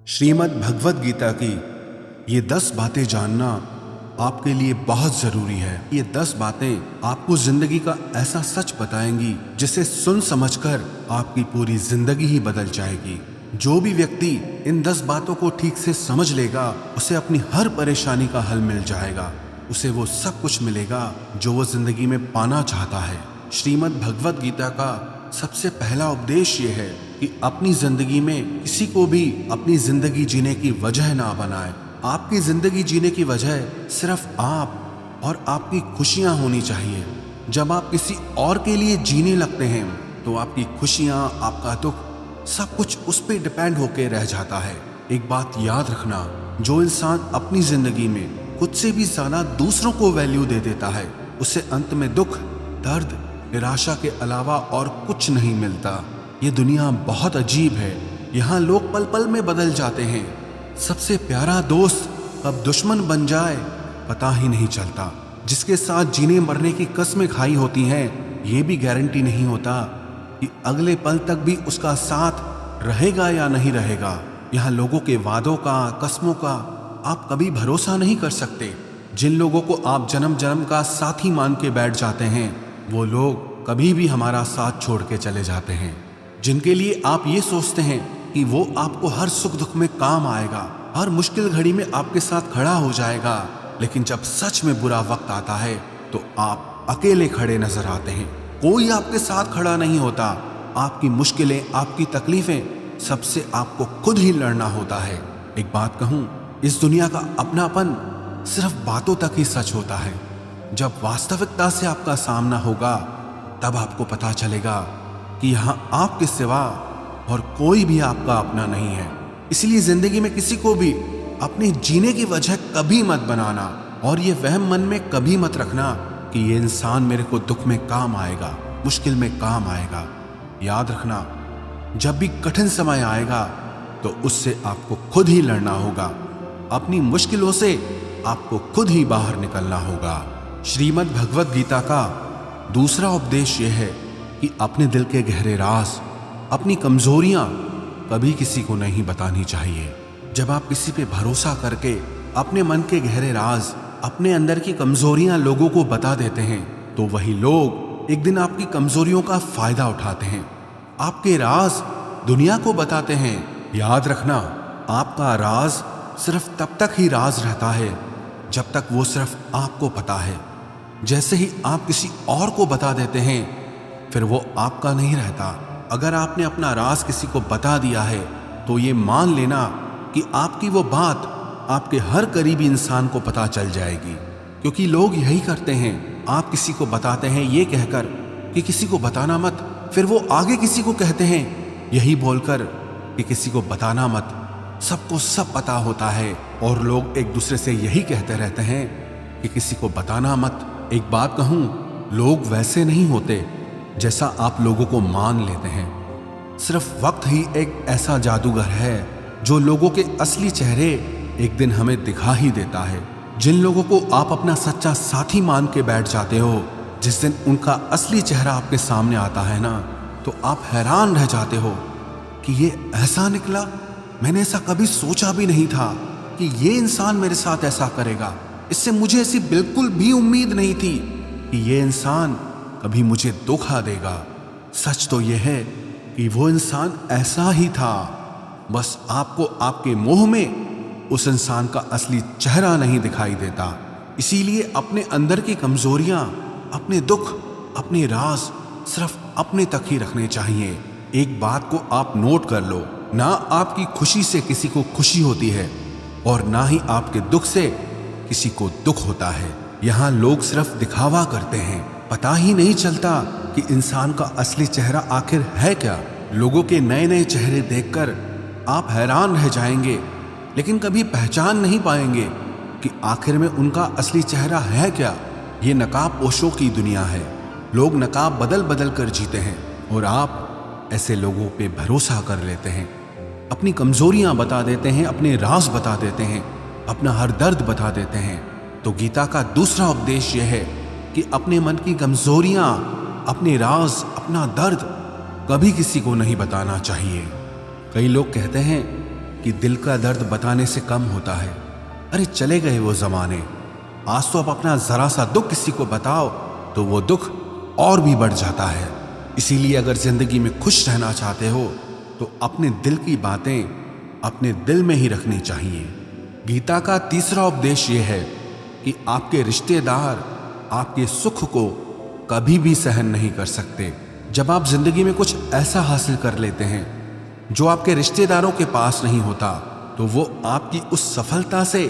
श्रीमद् भगवद गीता की ये 10 बातें जानना आपके लिए बहुत जरूरी है। ये 10 बातें आपको जिंदगी का ऐसा सच बताएंगी जिसे सुन समझकर आपकी पूरी जिंदगी ही बदल जाएगी। जो भी व्यक्ति इन 10 बातों को ठीक से समझ लेगा उसे अपनी हर परेशानी का हल मिल जाएगा। उसे वो सब कुछ मिलेगा जो वो जिंदगी में पाना चाहता है। श्रीमद् भगवद गीता का सबसे पहला उपदेश ये है कि अपनी जिंदगी में किसी को भी अपनी जिंदगी जीने की वजह ना बनाए। आपकी जिंदगी जीने की वजह सिर्फ आप और आपकी खुशियां होनी चाहिए। जब आप किसी और के लिए जीने लगते हैं तो आपकी खुशियां, आपका दुख, सब कुछ उस पर डिपेंड होके रह जाता है। एक बात याद रखना, जो इंसान अपनी जिंदगी में खुद से भी ज्यादा दूसरों को वैल्यू दे देता है उसे अंत में दुख, दर्द, निराशा के अलावा और कुछ नहीं मिलता। ये दुनिया बहुत अजीब है। यहाँ लोग पल पल में बदल जाते हैं। सबसे प्यारा दोस्त कब दुश्मन बन जाए पता ही नहीं चलता। जिसके साथ जीने मरने की कसमें खाई होती हैं ये भी गारंटी नहीं होता कि अगले पल तक भी उसका साथ रहेगा या नहीं रहेगा। यहाँ लोगों के वादों का, कसमों का आप कभी भरोसा नहीं कर सकते। जिन लोगों को आप जन्म जन्म का साथी मान के बैठ जाते हैं वो लोग कभी भी हमारा साथ छोड़ के चले जाते हैं। जिनके लिए आप ये सोचते हैं कि वो आपको हर सुख दुख में काम आएगा, हर मुश्किल घड़ी में आपके साथ खड़ा हो जाएगा, लेकिन जब सच में बुरा वक्त आता है तो आप अकेले खड़े नजर आते हैं। कोई आपके साथ खड़ा नहीं होता। आपकी मुश्किलें, आपकी तकलीफें सबसे आपको खुद ही लड़ना होता है। एक बात कहूं, इस दुनिया का अपनापन सिर्फ बातों तक ही सच होता है। जब वास्तविकता से आपका सामना होगा तब आपको पता चलेगा कि यहाँ आपके सिवा और कोई भी आपका अपना नहीं है। इसलिए जिंदगी में किसी को भी अपने जीने की वजह कभी मत बनाना और ये वहम मन में कभी मत रखना कि ये इंसान मेरे को दुख में काम आएगा, मुश्किल में काम आएगा। याद रखना, जब भी कठिन समय आएगा तो उससे आपको खुद ही लड़ना होगा। अपनी मुश्किलों से आपको खुद ही बाहर निकलना होगा। श्रीमद् भगवद गीता का दूसरा उपदेश यह है कि अपने दिल के गहरे राज, अपनी कमजोरियां कभी किसी को नहीं बतानी चाहिए। जब आप किसी पे भरोसा करके अपने मन के गहरे राज, अपने अंदर की कमजोरियां लोगों को बता देते हैं तो वही लोग एक दिन आपकी कमजोरियों का फायदा उठाते हैं, आपके राज दुनिया को बताते हैं। याद रखना, आपका राज सिर्फ तब तक ही राज रहता है जब तक वो सिर्फ आपको पता है। जैसे ही आप किसी और को बता देते हैं फिर वो आपका नहीं रहता। अगर आपने अपना राज किसी को बता दिया है तो ये मान लेना कि आपकी वो बात आपके हर करीबी इंसान को पता चल जाएगी। क्योंकि लोग यही करते हैं, आप किसी को बताते हैं ये कहकर कि किसी को बताना मत, फिर वो आगे किसी को कहते हैं यही बोलकर कि किसी को बताना मत। सबको सब पता होता है और लोग एक दूसरे से यही कहते रहते हैं कि किसी को बताना मत। एक बात कहूं, लोग वैसे नहीं होते जैसा आप लोगों को मान लेते हैं। सिर्फ वक्त ही एक ऐसा जादूगर है जो लोगों के असली चेहरे एक दिन हमें दिखा ही देता है। जिन लोगों को आप अपना सच्चा साथी मान के बैठ जाते हो, जिस दिन उनका असली चेहरा आपके सामने आता है ना, तो आप हैरान रह जाते हो कि ये ऐसा निकला। मैंने ऐसा कभी सोचा भी नहीं था कि ये इंसान मेरे साथ ऐसा करेगा। इससे मुझे ऐसी बिल्कुल भी उम्मीद नहीं थी कि ये इंसान कभी मुझे धोखा देगा। सच तो यह है कि वो इंसान ऐसा ही था, बस आपको आपके मोह में उस इंसान का असली चेहरा नहीं दिखाई देता। इसीलिए अपने अंदर की कमजोरियां, अपने दुख, अपने राज सिर्फ अपने तक ही रखने चाहिए। एक बात को आप नोट कर लो, ना आपकी खुशी से किसी को खुशी होती है और ना ही आपके दुख से किसी को दुख होता है। यहाँ लोग सिर्फ दिखावा करते हैं, पता ही नहीं चलता कि इंसान का असली चेहरा आखिर है क्या। लोगों के नए नए चेहरे देखकर आप हैरान रह जाएंगे, लेकिन कभी पहचान नहीं पाएंगे कि आखिर में उनका असली चेहरा है क्या। ये नकाब पोशों की दुनिया है। लोग नकाब बदल बदल कर जीते हैं और आप ऐसे लोगों पे भरोसा कर लेते हैं, अपनी कमजोरियां बता देते हैं, अपने राज बता देते हैं, अपना हर दर्द बता देते हैं। तो गीता का दूसरा उपदेश यह है कि अपने मन की कमजोरियां, अपने राज, अपना दर्द कभी किसी को नहीं बताना चाहिए। कई लोग कहते हैं कि दिल का दर्द बताने से कम होता है। अरे चले गए वो जमाने। आज तो अब अपना जरा सा दुख किसी को बताओ तो वो दुख और भी बढ़ जाता है। इसीलिए अगर जिंदगी में खुश रहना चाहते हो तो अपने दिल की बातें अपने दिल में ही रखनी चाहिए। गीता का तीसरा उपदेश ये है कि आपके रिश्तेदार आपके सुख को कभी भी सहन नहीं कर सकते। जब आप जिंदगी में कुछ ऐसा हासिल कर लेते हैं जो आपके रिश्तेदारों के पास नहीं होता, तो वो आपकी उस सफलता से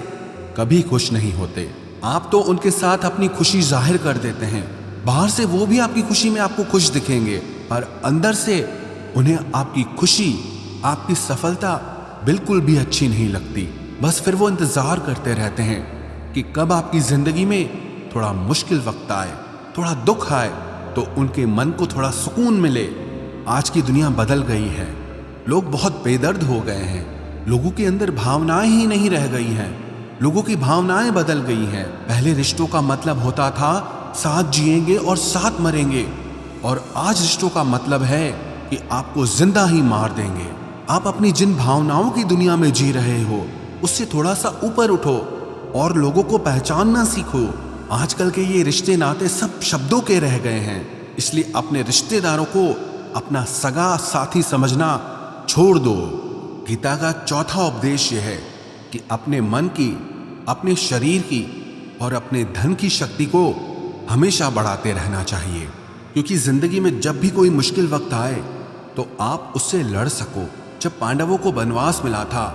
कभी खुश नहीं होते। आप तो उनके साथ अपनी खुशी जाहिर कर देते हैं। बाहर से वो भी आपकी खुशी में आपको खुश दिखेंगे, पर अंदर से उन्हें आपकी खुशी, आपकी सफलता बिल्कुल भी अच्छी नहीं लगती। बस फिर वो इंतजार करते रहते हैं कि कब आपकी जिंदगी में थोड़ा मुश्किल वक्त आए, थोड़ा दुख आए, तो उनके मन को थोड़ा सुकून मिले। आज की दुनिया बदल गई है। लोग बहुत बेदर्द हो गए हैं। लोगों के अंदर भावनाएं ही नहीं रह गई हैं। लोगों की भावनाएं बदल गई हैं। पहले रिश्तों का मतलब होता था साथ जिएंगे और साथ मरेंगे, और आज रिश्तों का मतलब है कि आपको जिंदा ही मार देंगे। आप अपनी जिन भावनाओं की दुनिया में जी रहे हो उससे थोड़ा सा ऊपर उठो और लोगों को पहचानना सीखो। आजकल के ये रिश्ते नाते सब शब्दों के रह गए हैं। इसलिए अपने रिश्तेदारों को अपना सगा साथी समझना छोड़ दो। गीता का चौथा उपदेश यह है कि अपने मन की, अपने शरीर की और अपने धन की शक्ति को हमेशा बढ़ाते रहना चाहिए, क्योंकि जिंदगी में जब भी कोई मुश्किल वक्त आए तो आप उससे लड़ सको। जब पांडवों को वनवास मिला था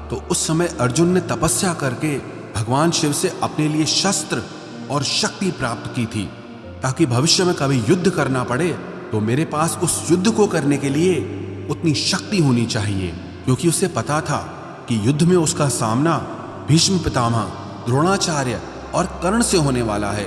तो उस समय अर्जुन ने तपस्या करके भगवान शिव से अपने लिए शस्त्र और शक्ति प्राप्त की थी, ताकि भविष्य में कभी युद्ध करना पड़े तो मेरे पास उस युद्ध को करने के लिए उतनी शक्ति होनी चाहिए। क्योंकि उसे पता था कि युद्ध में उसका सामना भीष्म पितामह, द्रोणाचार्य और कर्ण से होने वाला है,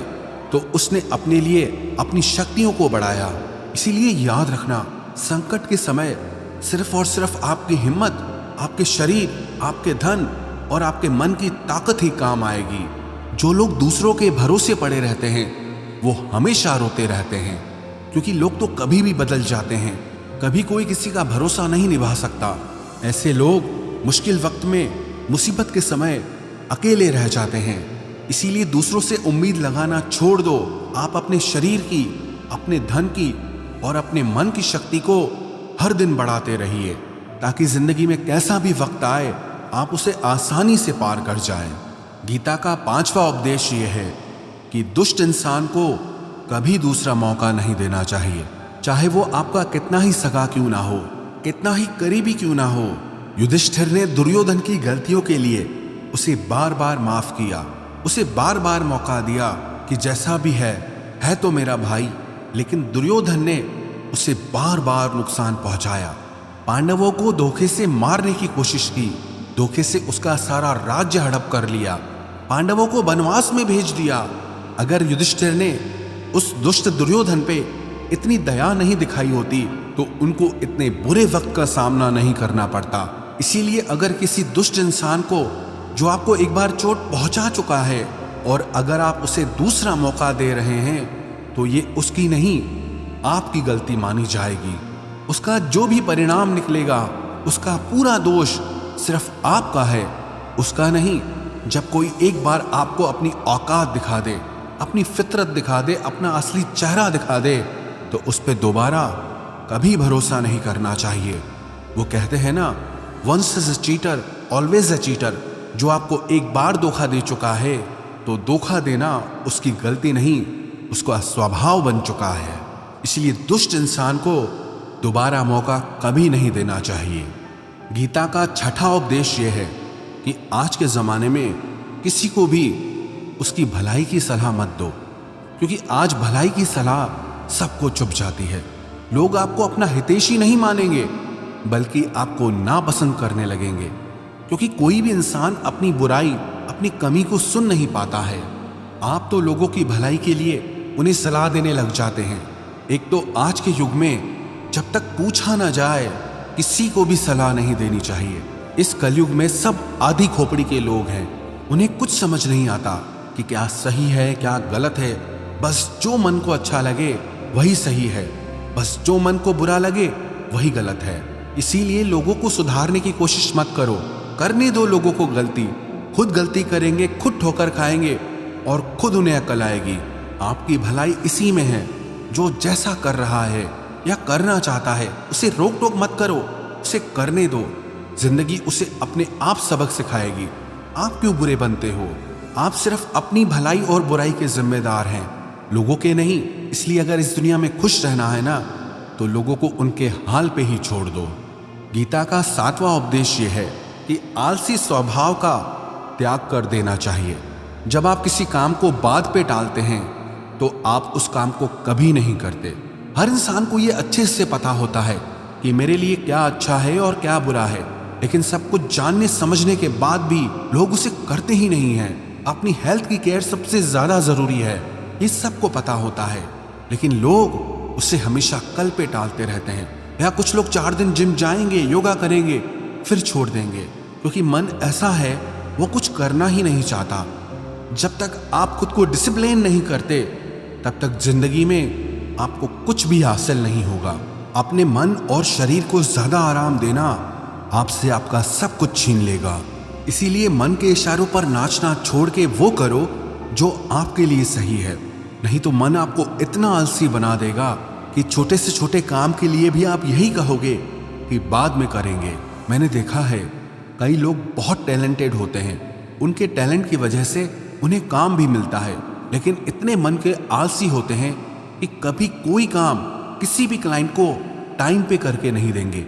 तो उसने अपने लिए अपनी शक्तियों को बढ़ाया। इसीलिए याद रखना, संकट के समय सिर्फ और सिर्फ आपकी हिम्मत, आपके शरीर, आपके धन और आपके मन की ताकत ही काम आएगी। जो लोग दूसरों के भरोसे पड़े रहते हैं वो हमेशा रोते रहते हैं, क्योंकि लोग तो कभी भी बदल जाते हैं। कभी कोई किसी का भरोसा नहीं निभा सकता। ऐसे लोग मुश्किल वक्त में, मुसीबत के समय अकेले रह जाते हैं। इसीलिए दूसरों से उम्मीद लगाना छोड़ दो। आप अपने शरीर की, अपने धन की और अपने मन की शक्ति को हर दिन बढ़ाते रहिए, ताकि जिंदगी में कैसा भी वक्त आए आप उसे आसानी से पार कर जाएं। गीता का पांचवा उपदेश ये है कि दुष्ट इंसान को कभी दूसरा मौका नहीं देना चाहिए, चाहे वो आपका कितना ही सगा क्यों ना हो, कितना ही करीबी क्यों ना हो। युधिष्ठिर ने दुर्योधन की गलतियों के लिए उसे बार बार माफ किया, उसे बार बार मौका दिया कि जैसा भी है तो मेरा भाई। लेकिन दुर्योधन ने उसे बार बार नुकसान पहुंचाया। पांडवों को धोखे से मारने की कोशिश की, धोखे से उसका सारा राज्य हड़प कर लिया, पांडवों को वनवास में भेज दिया। अगर युधिष्ठिर ने उस दुष्ट दुर्योधन पे इतनी दया नहीं दिखाई होती तो उनको इतने बुरे वक्त का सामना नहीं करना पड़ता। इसीलिए अगर किसी दुष्ट इंसान को, जो आपको एक बार चोट पहुंचा चुका है, और अगर आप उसे दूसरा मौका दे रहे हैं तो ये उसकी नहीं, आपकी गलती मानी जाएगी। उसका जो भी परिणाम निकलेगा उसका पूरा दोष सिर्फ आपका है, उसका नहीं। जब कोई एक बार आपको अपनी औकात दिखा दे, अपनी फितरत दिखा दे, अपना असली चेहरा दिखा दे, तो उस पर दोबारा कभी भरोसा नहीं करना चाहिए। वो कहते हैं ना, once is a cheater always a cheater. जो आपको एक बार धोखा दे चुका है तो धोखा देना उसकी गलती नहीं, उसका स्वभाव बन चुका है। इसलिए दुष्ट इंसान को दोबारा मौका कभी नहीं देना चाहिए। गीता का छठा उपदेश यह है कि आज के ज़माने में किसी को भी उसकी भलाई की सलाह मत दो, क्योंकि आज भलाई की सलाह सबको चुभ जाती है। लोग आपको अपना हितैषी नहीं मानेंगे, बल्कि आपको नापसंद करने लगेंगे, क्योंकि कोई भी इंसान अपनी बुराई, अपनी कमी को सुन नहीं पाता है। आप तो लोगों की भलाई के लिए उन्हें सलाह देने लग जाते हैं। एक तो आज के युग में जब तक पूछा ना जाए किसी को भी सलाह नहीं देनी चाहिए। इस कलयुग में सब आधी खोपड़ी के लोग हैं, उन्हें कुछ समझ नहीं आता कि क्या सही है क्या गलत है। बस जो मन को अच्छा लगे वही सही है, बस जो मन को बुरा लगे वही गलत है। इसीलिए लोगों को सुधारने की कोशिश मत करो, करने दो लोगों को गलती। खुद गलती करेंगे, खुद ठोकर खाएंगे और खुद उन्हें अकल आएगी। आपकी भलाई इसी में है। जो जैसा कर रहा है या करना चाहता है उसे रोक टोक मत करो, उसे करने दो। जिंदगी उसे अपने आप सबक सिखाएगी। आप क्यों बुरे बनते हो? आप सिर्फ अपनी भलाई और बुराई के जिम्मेदार हैं, लोगों के नहीं। इसलिए अगर इस दुनिया में खुश रहना है ना, तो लोगों को उनके हाल पे ही छोड़ दो। गीता का 7वां उपदेश ये है कि आलसी स्वभाव का त्याग कर देना चाहिए। जब आप किसी काम को बाद पे टालते हैं तो आप उस काम को कभी नहीं करते। हर इंसान को ये अच्छे से पता होता है कि मेरे लिए क्या अच्छा है और क्या बुरा है, लेकिन सब कुछ जानने समझने के बाद भी लोग उसे करते ही नहीं हैं। अपनी हेल्थ की केयर सबसे ज्यादा जरूरी है, ये सबको पता होता है, लेकिन लोग उसे हमेशा कल पे टालते रहते हैं। या कुछ लोग 4 दिन जिम जाएंगे, योगा करेंगे, फिर छोड़ देंगे, क्योंकि मन ऐसा है वो कुछ करना ही नहीं चाहता। जब तक आप खुद को डिसिप्लिन नहीं करते तब तक जिंदगी में आपको कुछ भी हासिल नहीं होगा। अपने मन और शरीर को ज्यादा आराम देना आपसे आपका सब कुछ छीन लेगा। इसीलिए मन के इशारों पर नाचना छोड़ के वो करो जो आपके लिए सही है, नहीं तो मन आपको इतना आलसी बना देगा कि छोटे से छोटे काम के लिए भी आप यही कहोगे कि बाद में करेंगे। मैंने देखा है कई लोग बहुत टैलेंटेड होते हैं, उनके टैलेंट की वजह से उन्हें काम भी मिलता है, लेकिन इतने मन के आलसी होते हैं कि कभी कोई काम किसी भी क्लाइंट को टाइम पे करके नहीं देंगे,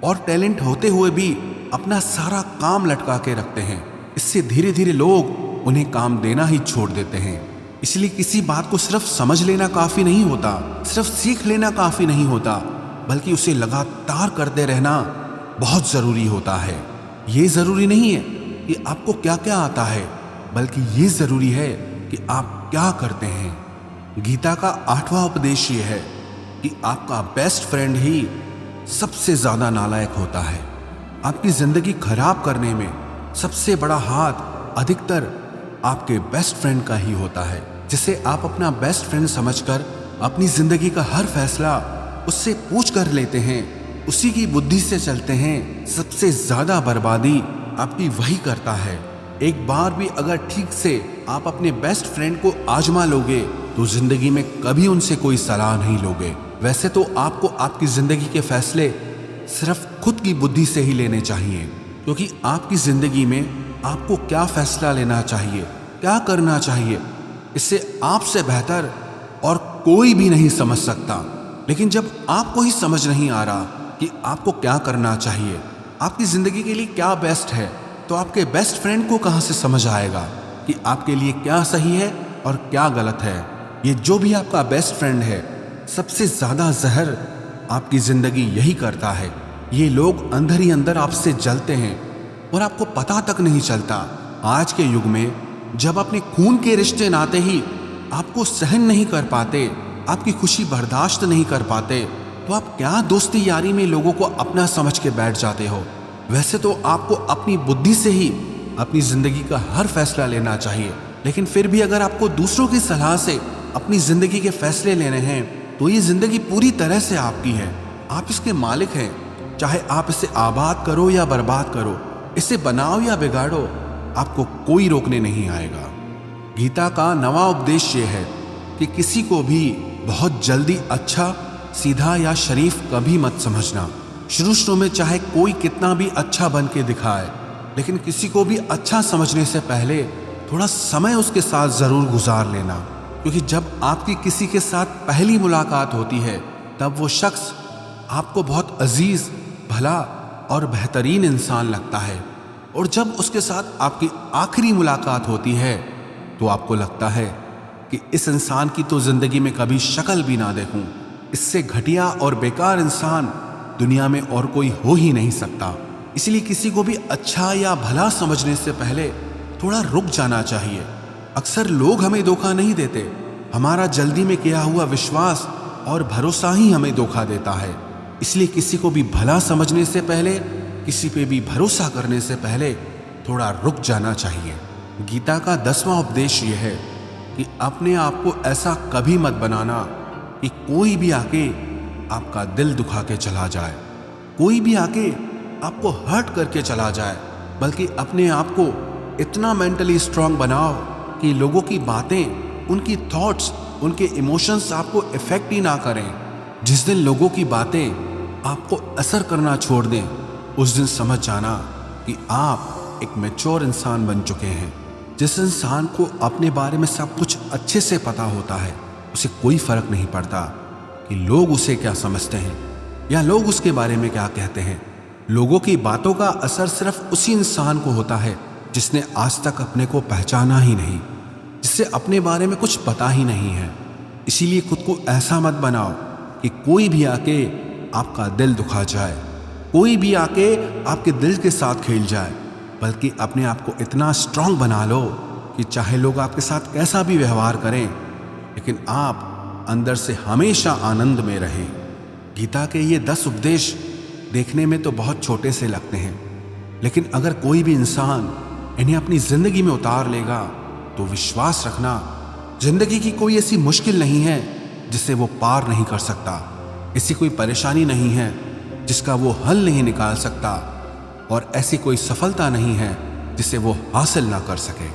और टैलेंट होते हुए भी अपना सारा काम लटका के रखते हैं। इससे धीरे धीरे लोग उन्हें काम देना ही छोड़ देते हैं। इसलिए किसी बात को सिर्फ समझ लेना काफी नहीं होता, सिर्फ सीख लेना काफी नहीं होता, बल्कि उसे लगातार करते रहना बहुत जरूरी होता है। ये जरूरी नहीं है कि आपको क्या क्या आता है, बल्कि ये जरूरी है कि आप क्या करते हैं। गीता का 8वां उपदेश ये है कि आपका बेस्ट फ्रेंड ही सबसे ज्यादा नालायक होता है। आपकी जिंदगी खराब करने में सबसे बड़ा हाथ अधिकतर आपके बेस्ट फ्रेंड का ही होता है, जिसे आप अपना बेस्ट फ्रेंड समझकर अपनी जिंदगी का हर फैसला उससे पूछ कर लेते हैं, उसी की बुद्धि से चलते हैं। सबसे ज्यादा बर्बादी आपकी वही करता है। एक बार भी अगर ठीक से आप अपने बेस्ट फ्रेंड को आजमा लोगे तो जिंदगी में कभी उनसे कोई सलाह नहीं लोगे। वैसे तो आपको आपकी जिंदगी के फैसले सिर्फ खुद की बुद्धि से ही लेने चाहिए, क्योंकि आपकी जिंदगी में आपको क्या फैसला लेना चाहिए, क्या करना चाहिए, इससे आपसे बेहतर और कोई भी नहीं समझ सकता। लेकिन जब आपको ही समझ नहीं आ रहा कि आपको क्या करना चाहिए, आपकी जिंदगी के लिए क्या बेस्ट है, तो आपके बेस्ट फ्रेंड को कहां से समझ आएगा कि आपके लिए क्या सही है और क्या गलत है। ये जो भी आपका बेस्ट फ्रेंड है, सबसे ज्यादा जहर आपकी जिंदगी यही करता है। ये लोग अंदर ही अंदर आपसे जलते हैं और आपको पता तक नहीं चलता। आज के युग में जब अपने खून के रिश्ते नाते ही आपको सहन नहीं कर पाते, आपकी खुशी बर्दाश्त नहीं कर पाते, तो आप क्या दोस्ती यारी में लोगों को अपना समझ के बैठ जाते हो। वैसे तो आपको अपनी बुद्धि से ही अपनी जिंदगी का हर फैसला लेना चाहिए, लेकिन फिर भी अगर आपको दूसरों की सलाह से अपनी जिंदगी के फैसले लेने हैं तो ये जिंदगी पूरी तरह से आपकी है। आप इसके मालिक हैं। चाहे आप इसे आबाद करो या बर्बाद करो, इसे बनाओ या बिगाड़ो, आपको कोई रोकने नहीं आएगा। गीता का 9वां उपदेश ये है कि किसी को भी बहुत जल्दी अच्छा, सीधा या शरीफ कभी मत समझना। शुरू में चाहे कोई कितना भी अच्छा बन के दिखाए, लेकिन किसी को भी अच्छा समझने से पहले थोड़ा समय उसके साथ जरूर गुजार लेना, क्योंकि जब आपकी किसी के साथ पहली मुलाकात होती है तब वो शख्स आपको बहुत अजीज, भला और बेहतरीन इंसान लगता है, और जब उसके साथ आपकी आखिरी मुलाकात होती है तो आपको लगता है कि इस इंसान की तो जिंदगी में कभी शक्ल भी ना देखूं। इससे घटिया और बेकार इंसान दुनिया में और कोई हो ही नहीं सकता। इसलिए किसी को भी अच्छा या भला समझने से पहले थोड़ा रुक जाना चाहिए। अक्सर लोग हमें धोखा नहीं देते, हमारा जल्दी में किया हुआ विश्वास और भरोसा ही हमें धोखा देता है। इसलिए किसी को भी भला समझने से पहले, किसी पे भी भरोसा करने से पहले थोड़ा रुक जाना चाहिए। गीता का 10वां उपदेश यह है कि अपने आप को ऐसा कभी मत बनाना कि कोई भी आके आपका दिल दुखा के चला जाए, कोई भी आके आपको हर्ट करके चला जाए। बल्कि अपने आप को इतना मेंटली स्ट्रांग बनाओ कि लोगों की बातें, उनकी थॉट्स, उनके इमोशंस आपको इफेक्ट ही ना करें। जिस दिन लोगों की बातें आपको असर करना छोड़ दें, उस दिन समझ जाना कि आप एक मैच्योर इंसान बन चुके हैं। जिस इंसान को अपने बारे में सब कुछ अच्छे से पता होता है, उसे कोई फर्क नहीं पड़ता कि लोग उसे क्या समझते हैं या लोग उसके बारे में क्या कहते हैं। लोगों की बातों का असर सिर्फ उसी इंसान को होता है जिसने आज तक अपने को पहचाना ही नहीं, जिससे अपने बारे में कुछ पता ही नहीं है। इसीलिए खुद को ऐसा मत बनाओ कि कोई भी आके आपका दिल दुखा जाए, कोई भी आके आपके दिल के साथ खेल जाए, बल्कि अपने आप को इतना स्ट्रांग बना लो कि चाहे लोग आपके साथ कैसा भी व्यवहार करें, लेकिन आप अंदर से हमेशा आनंद में रहें। गीता के ये 10 उपदेश देखने में तो बहुत छोटे से लगते हैं, लेकिन अगर कोई भी इंसान इन्हें अपनी जिंदगी में उतार लेगा तो विश्वास रखना, जिंदगी की कोई ऐसी मुश्किल नहीं है जिसे वो पार नहीं कर सकता। ऐसी कोई परेशानी नहीं है जिसका वो हल नहीं निकाल सकता, और ऐसी कोई सफलता नहीं है जिसे वो हासिल ना कर सके।